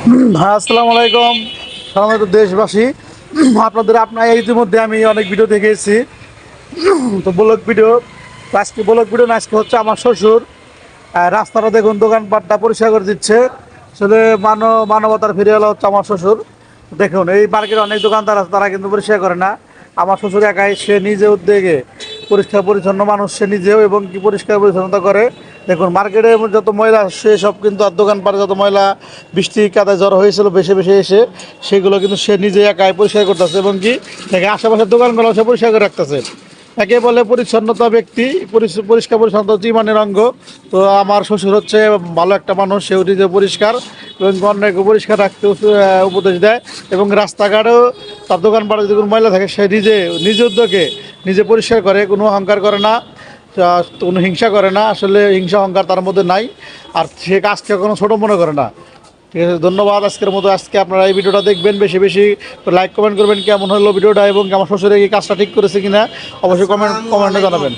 হ্যাঁ, আসসালামু আলাইকুম সম্মানিত দেশবাসী। আপনার ইতিমধ্যে আমি অনেক ভিডিও দেখেছি। তো ব্লগ ভিডিও, আজকে ব্লগ ভিডিও না, আজকে হচ্ছে আমার শ্বশুর রাস্তাটা দেখুন, দোকানপাটটা পরিষ্কার করে দিচ্ছে। আসলে মানবতার ফিরে এলো হচ্ছে আমার শ্বশুর। দেখুন, এই মার্কেটে অনেক দোকানদার আছে, তারা কিন্তু পরিষ্কার করে না। আমার শ্বশুর একাই, সে নিজে উদ্যোগে পরিষ্কার পরিচ্ছন্ন মানুষ, সে নিজেও এবং কি পরিষ্কার পরিচ্ছন্নতা করে। দেখুন, মার্কেটে যত ময়লা সে সব কিন্তু, আর দোকানপাটে যত ময়লা বৃষ্টি কাদায় জ্বর হয়েছিল বেশি বেশি এসে, সেগুলো কিন্তু সে নিজে একাই পরিষ্কার করতেছে এবং কি দেখে আশেপাশের দোকানগুলো সে পরিষ্কার করে রাখতেছে। একে বলে পরিচ্ছন্নতা ব্যক্তি, পরিষ্কার পরিচ্ছন্নতা হচ্ছে ইমানের অঙ্গ। তো আমার শ্বশুর হচ্ছে ভালো একটা মানুষ, সেও নিজে পরিষ্কার এবং অন্যকে পরিষ্কার রাখতে উপদেশ দেয়। এবং রাস্তাঘাটেও তার দোকানপাটে যদি কোনো ময়লা থাকে, সে নিজে উদ্যোগে নিজে পরিষ্কার করে, কোনো অহংকার করে না, কোনো হিংসা করে না। আসলে হিংসা অহংকার তার মধ্যে নাই, আর সে কাজকে কোনো ছোটো মনে করে না। ঠিক আছে, ধন্যবাদ। আজকের মতো আজকে আপনারা এই ভিডিওটা দেখবেন, বেশি বেশি লাইক কমেন্ট করবেন কেমন হলো ভিডিওটা, এবং আমার শ্বশুরে এই কাজটা ঠিক করেছে কিনা অবশ্যই কমেন্টে জানাবেন।